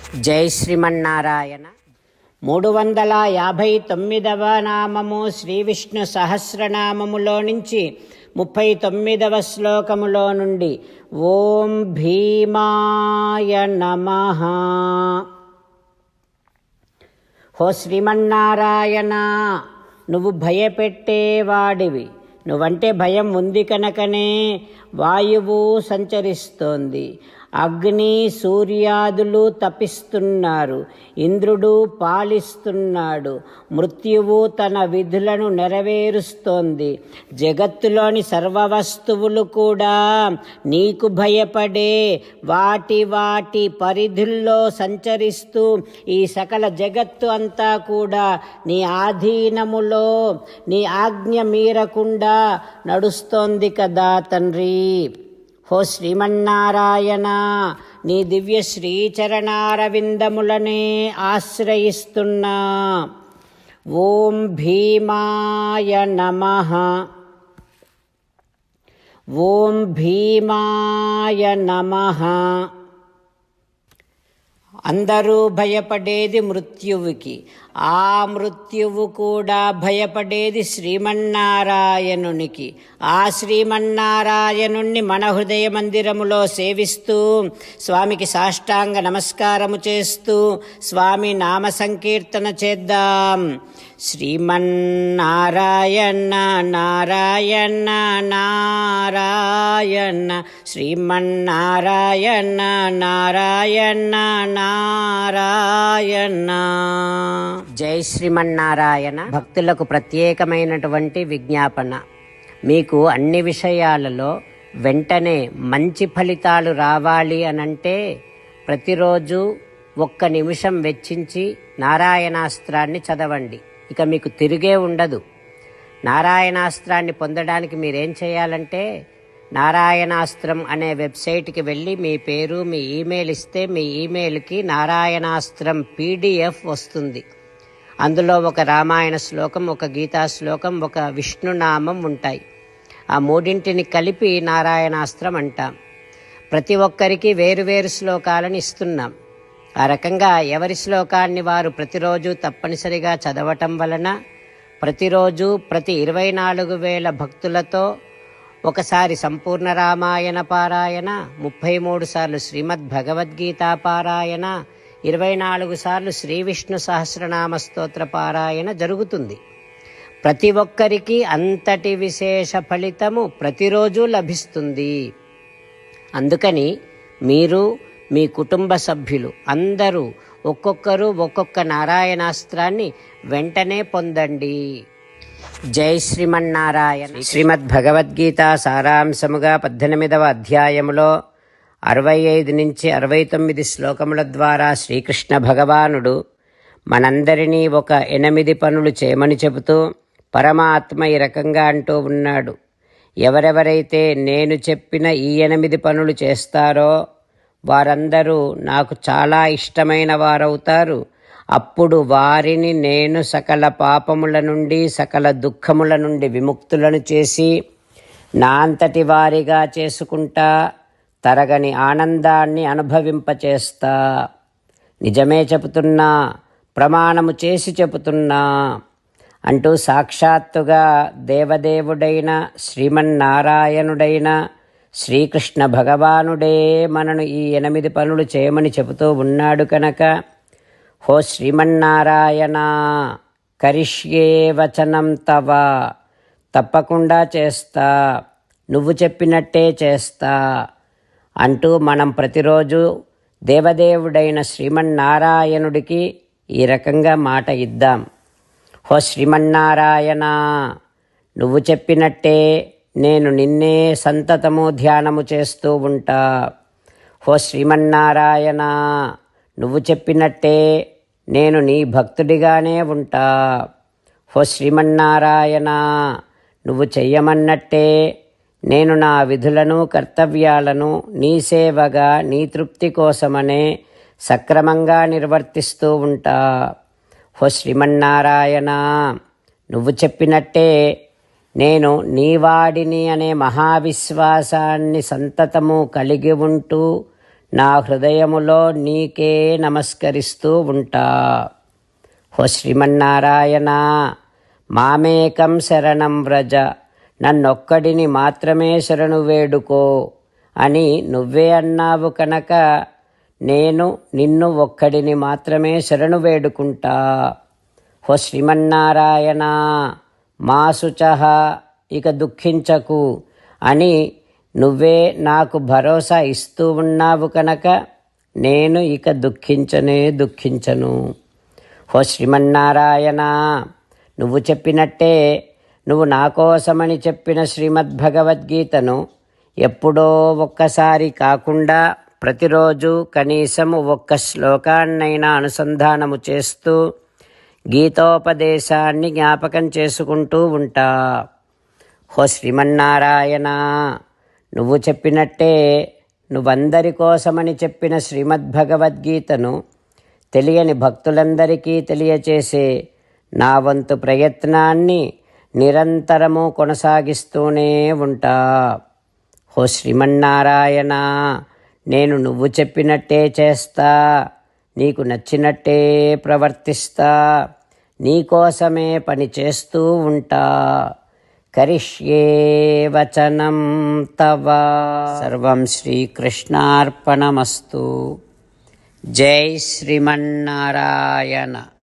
జై శ్రీమన్నారాయణ. 359వ నామము శ్రీ విష్ణు సహస్రనామములో నుంచి 39వ శ్లోకములో నుండి ఓం భీమాయ నమః. హో శ్రీమన్నారాయణ, నువ్వు భయపెట్టేవాడివి. నువ్వంటే భయం ఉంది కనుకనే వాయువు సంచరిస్తోంది, అగ్ని సూర్యాదులు తపిస్తున్నారు, ఇంద్రుడు పాలిస్తున్నాడు, మృత్యువు తన విధులను నెరవేరుస్తోంది. జగత్తులోని సర్వ వస్తువులు కూడా నీకు భయపడే వాటి వాటి పరిధుల్లో సంచరిస్తూ ఈ సకల జగత్తు అంతా కూడా నీ ఆధీనములో నీ ఆజ్ఞ మీరకుండా నడుస్తోంది కదా తండ్రి. హో శ్రీమన్నారాయణ, నీ దివ్య శ్రీచరణారవిందములనే ఆశ్రయిస్తున్నా. ఓం భీమాయ నమః. ఓం భీమాయ నమః. అందరూ భయపడేది మృత్యువుకి, ఆ మృత్యువు కూడా భయపడేది శ్రీమన్నారాయణునికి. ఆ శ్రీమన్నారాయణుణ్ణి మన హృదయ మందిరములో సేవిస్తూ స్వామికి సాష్టాంగ నమస్కారము చేస్తూ స్వామి నామ సంకీర్తన చేద్దాం. శ్రీమన్నారాయణ నారాయణ నారాయణ, శ్రీమన్నారాయణ నారాయణ నారాయణ. జై శ్రీమన్నారాయణ. భక్తులకు ప్రత్యేకమైనటువంటి విజ్ఞాపన. మీకు అన్ని విషయాలలో వెంటనే మంచి ఫలితాలు రావాలి అనంటే ప్రతిరోజు 1 నిమిషం వెచ్చించి నారాయణాస్త్రాన్ని చదవండి. ఇక మీకు తిరిగే ఉండదు. నారాయణాస్త్రాన్ని పొందడానికి మీరేం చేయాలంటే నారాయణాస్త్రం అనే వెబ్సైట్కి వెళ్ళి మీ పేరు మీ ఈమెయిల్ ఇస్తే మీ ఈమెయిల్కి నారాయణాస్త్రం PDF వస్తుంది. అందులో ఒక రామాయణ శ్లోకం, ఒక గీతా శ్లోకం, ఒక విష్ణునామం ఉంటాయి. ఆ మూడింటిని కలిపి నారాయణాస్త్రం అంటాం. ప్రతి ఒక్కరికి వేరువేరు శ్లోకాలను ఇస్తున్నాం. ఆ రకంగా ఎవరి శ్లోకాన్ని వారు ప్రతిరోజు తప్పనిసరిగా చదవటం వలన ప్రతిరోజు ప్రతి 24,000 భక్తులతో ఒకసారి సంపూర్ణ రామాయణ పారాయణ, 33 సార్లు శ్రీమద్ భగవద్గీత పారాయణ, 24 సార్లు శ్రీ విష్ణు సహస్రనామ స్తోత్ర పారాయణ జరుగుతుంది. ప్రతి ఒక్కరికి అంతటి విశేష ఫలితము ప్రతిరోజు లభిస్తుంది. అందుకని మీరు మీ కుటుంబ సభ్యులు అందరూ ఒక్కొక్కరు ఒక్కొక్క నారాయణాస్త్రాన్ని వెంటనే పొందండి. జై శ్రీమన్నారాయణ. శ్రీమద్ భగవద్గీత సారాంశముగా 18వ అధ్యాయములో 65 నుంచి 69 శ్లోకముల ద్వారా శ్రీకృష్ణ భగవానుడు మనందరినీ ఒక 8 పనులు చేయమని చెబుతూ పరమాత్మ ఈ రకంగా అంటూ ఉన్నాడు. ఎవరెవరైతే నేను చెప్పిన ఈ 8 పనులు చేస్తారో వారందరూ నాకు చాలా ఇష్టమైన వారవుతారు. అప్పుడు వారిని నేను సకల పాపముల నుండి సకల దుఃఖముల నుండి విముక్తులను చేసి నా అంతటి వారిగా చేసుకుంటా, తరగని ఆనందాన్ని అనుభవింపచేస్తా. నిజమే చెబుతున్నా, ప్రమాణము చేసి చెబుతున్నా అంటూ సాక్షాత్తుగా దేవదేవుడైన శ్రీమన్నారాయణుడైన శ్రీకృష్ణ భగవానుడే మనను ఈ 8 పనులు చేయమని చెబుతూ ఉన్నాడు కనుక హో శ్రీమన్నారాయణ, కరిష్యే వచనం తవ, తప్పకుండా చేస్తా, నువ్వు చెప్పినట్టే చేస్తా అంటూ మనం ప్రతిరోజు దేవదేవుడైన శ్రీమన్నారాయణుడికి ఈ రకంగా మాట ఇద్దాం. హో శ్రీమన్నారాయణ, నువ్వు చెప్పినట్టే నేను నిన్నే సంతతము ధ్యానము చేస్తూ ఉంటా. హో శ్రీమన్నారాయణ, నువ్వు చెప్పినట్టే నేను నీ భక్తుడిగానే ఉంటా. హో శ్రీమన్నారాయణ, నువ్వు చెయ్యమన్నట్టే నేను నా విధులను కర్తవ్యాలను నీ సేవగా నీ తృప్తి కోసమనే సక్రమంగా నిర్వర్తిస్తూ ఉంటా. హో శ్రీమన్నారాయణ, నువ్వు చెప్పినట్టే నేను నీవాడిని అనే మహావిశ్వాసాన్ని సంతతము కలిగి ఉంటూ నా హృదయములో నీకే నమస్కరిస్తూ ఉంటా. ఓ శ్రీమన్నారాయణ, మామేకం శరణం వ్రజ, నన్నొక్కడిని మాత్రమే శరణు వేడుకో అని నువ్వే అన్నావు కనుక నేను నిన్ను ఒక్కడిని మాత్రమే శరణు వేడుకుంటా. ఓ శ్రీమన్నారాయణ, మా శుచః, ఇక దుఃఖించకు అని నువ్వే నాకు భరోసా ఇస్తూ ఉన్నావు కనుక నేను ఇక దుఃఖించను. ఓ శ్రీమన్నారాయణ, నువ్వు చెప్పినట్టే నువ్వు నా కోసమని చెప్పిన శ్రీమద్భగవద్గీతను ఎప్పుడో ఒక్కసారి కాకుండా ప్రతిరోజు కనీసం ఒక్క శ్లోకాన్నైనా అనుసంధానము చేస్తూ గీతోపదేశాన్ని జ్ఞాపకం చేసుకుంటూ ఉంటా. ఓ శ్రీమన్నారాయణ, నువ్వు చెప్పినట్టే నువ్వందరి కోసమని చెప్పిన శ్రీమద్భగవద్గీతను తెలియని భక్తులందరికీ తెలియచేసే నా వంతు ప్రయత్నాన్ని నిరంతరము కొనసాగిస్తూనే ఉంటా. ఓ శ్రీమన్నారాయణ, నేను నువ్వు చెప్పినట్టే చేస్తా, నీకు నచ్చినట్టే ప్రవర్తిస్తా, నీకోసమే పని చేస్తూ ఉంటా. కరిష్యే వచనం తవ. సర్వం శ్రీకృష్ణార్పణమస్తు. జై శ్రీమన్నారాయణ.